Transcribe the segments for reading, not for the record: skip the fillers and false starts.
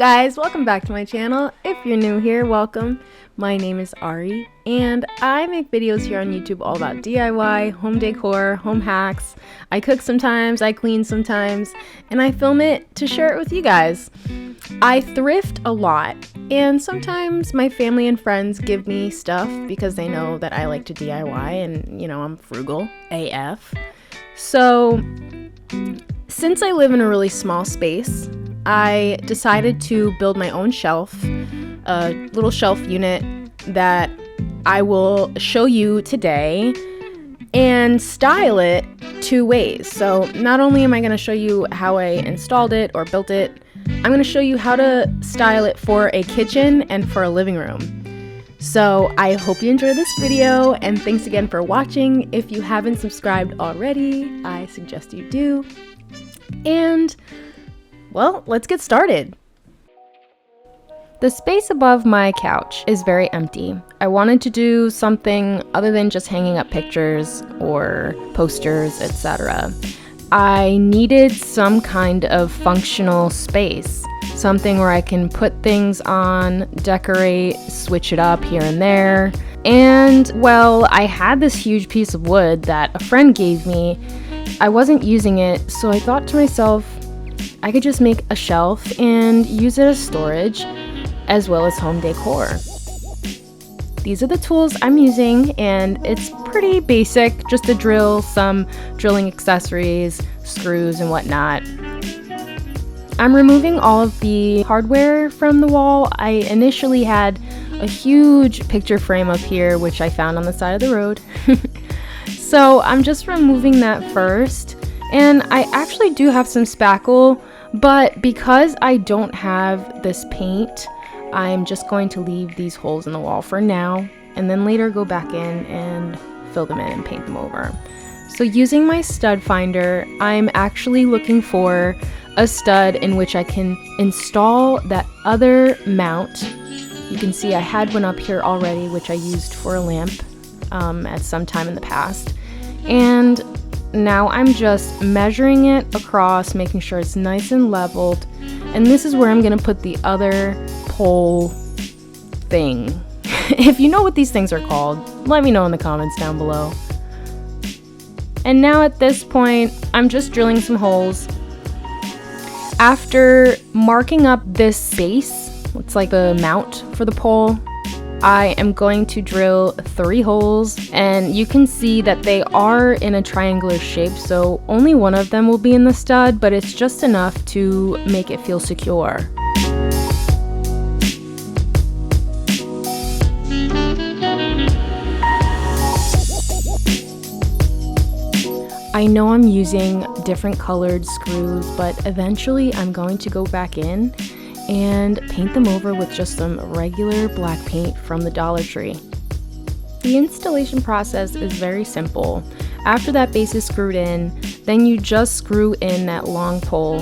guys, welcome back to my channel. If you're new here, welcome. My name is Ari and I make videos here on YouTube all about DIY, home decor, home hacks. I cook sometimes, I clean sometimes, and I film it to share it with you guys. I thrift a lot, and sometimes my family and friends give me stuff because they know that I like to DIY and, I'm frugal AF. So, since I live in a really small space, I decided to build my own shelf, a little shelf unit that I will show you today and style it two ways. So not only am I going to show you how I installed it or built it, I'm going to show you how to style it for a kitchen and for a living room. So I hope you enjoy this video, and thanks again for watching. If you haven't subscribed already, I suggest you do. And well, let's get started. The space above my couch is very empty. I wanted to do something other than just hanging up pictures or posters, etc. I needed some kind of functional space, something where I can put things on, decorate, switch it up here and there. And well, I had this huge piece of wood that a friend gave me. I wasn't using it, so I thought to myself, I could just make a shelf and use it as storage as well as home decor. These are the tools I'm using, and it's pretty basic, just a drill, some drilling accessories, screws and whatnot. I'm removing all of the hardware from the wall. I initially had a huge picture frame up here, which I found on the side of the road. So I'm just removing that first. And I actually do have some spackle, but because I don't have this paint, I'm just going to leave these holes in the wall for now, and then later go back in and fill them in and paint them over. So using my stud finder, I'm actually looking for a stud in which I can install that other mount. You can see I had one up here already, which I used for a lamp at some time in the past. And now I'm just measuring it across, making sure it's nice and leveled. And this is where I'm going to put the other pole thing. If you know what these things are called, let me know in the comments down below. And now at this point, I'm just drilling some holes. After marking up this base, it's like the mount for the pole, I am going to drill 3 holes, and you can see that they are in a triangular shape, so only one of them will be in the stud, but it's just enough to make it feel secure. I know I'm using different colored screws, but eventually I'm going to go back in and paint them over with just some regular black paint from the Dollar Tree. The installation process is very simple. After that base is screwed in, then you just screw in that long pole.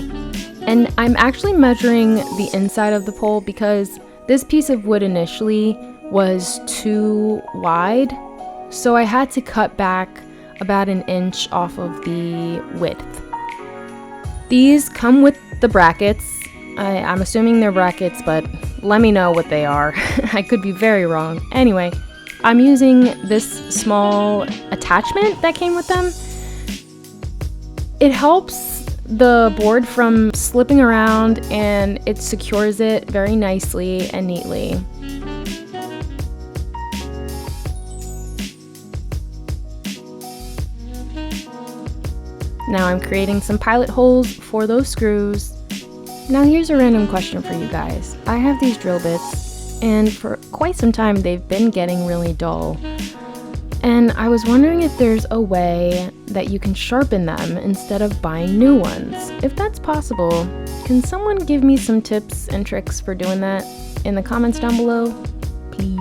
And I'm actually measuring the inside of the pole because this piece of wood initially was too wide, so I had to cut back about 1 inch off of the width. These come with the brackets. I'm assuming they're brackets, but let me know what they are. I could be very wrong. Anyway, I'm using this small attachment that came with them. It helps the board from slipping around, and it secures it very nicely and neatly. Now I'm creating some pilot holes for those screws. Now here's a random question for you guys. I have these drill bits, and for quite some time they've been getting really dull. And I was wondering if there's a way that you can sharpen them instead of buying new ones. If that's possible, can someone give me some tips and tricks for doing that in the comments down below? Please.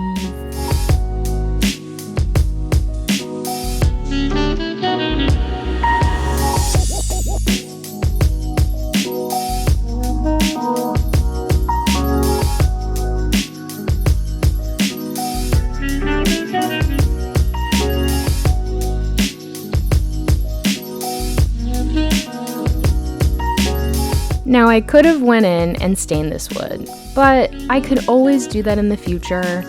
Now I could have went in and stained this wood, but I could always do that in the future.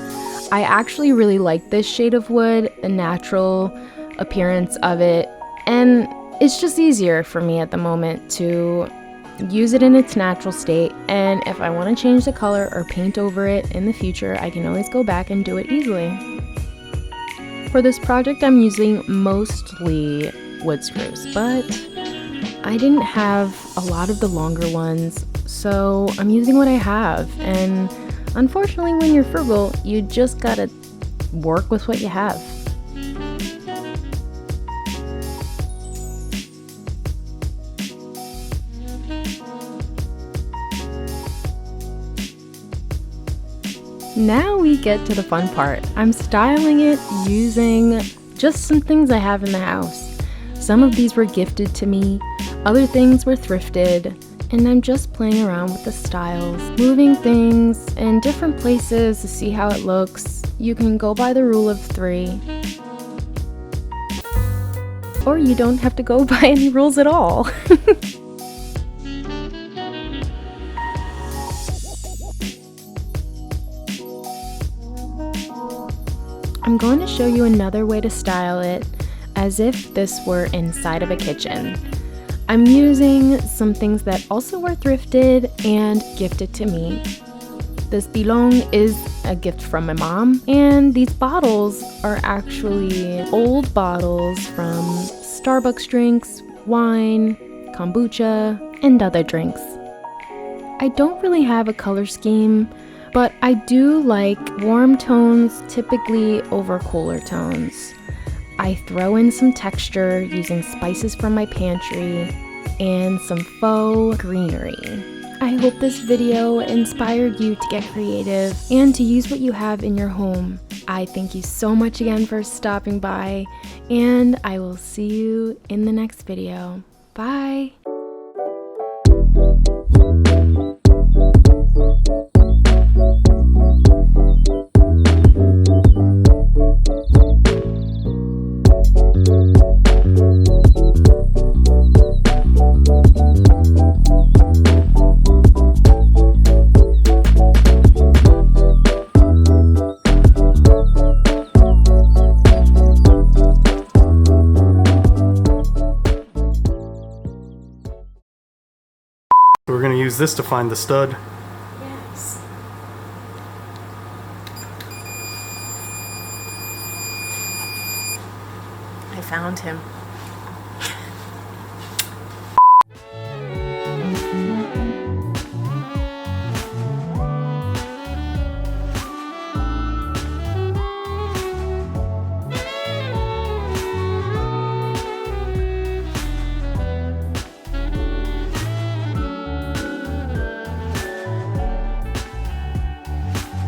I actually really like this shade of wood, the natural appearance of it, and it's just easier for me at the moment to use it in its natural state, and if I want to change the color or paint over it in the future, I can always go back and do it easily. For this project, I'm using mostly wood screws, but I didn't have a lot of the longer ones, so I'm using what I have, and unfortunately when you're frugal, you just gotta work with what you have. Now we get to the fun part. I'm styling it using just some things I have in the house. Some of these were gifted to me, other things were thrifted, and I'm just playing around with the styles, moving things in different places to see how it looks. You can go by the rule of 3. Or you don't have to go by any rules at all. I'm going to show you another way to style it as if this were inside of a kitchen. I'm using some things that also were thrifted and gifted to me. This bilong is a gift from my mom, and these bottles are actually old bottles from Starbucks drinks, wine, kombucha, and other drinks. I don't really have a color scheme, but I do like warm tones typically over cooler tones. I throw in some texture using spices from my pantry and some faux greenery. I hope this video inspired you to get creative and to use what you have in your home. I thank you so much again for stopping by, and I will see you in the next video. Bye! We're going to use this to find the stud. Yes. I found him.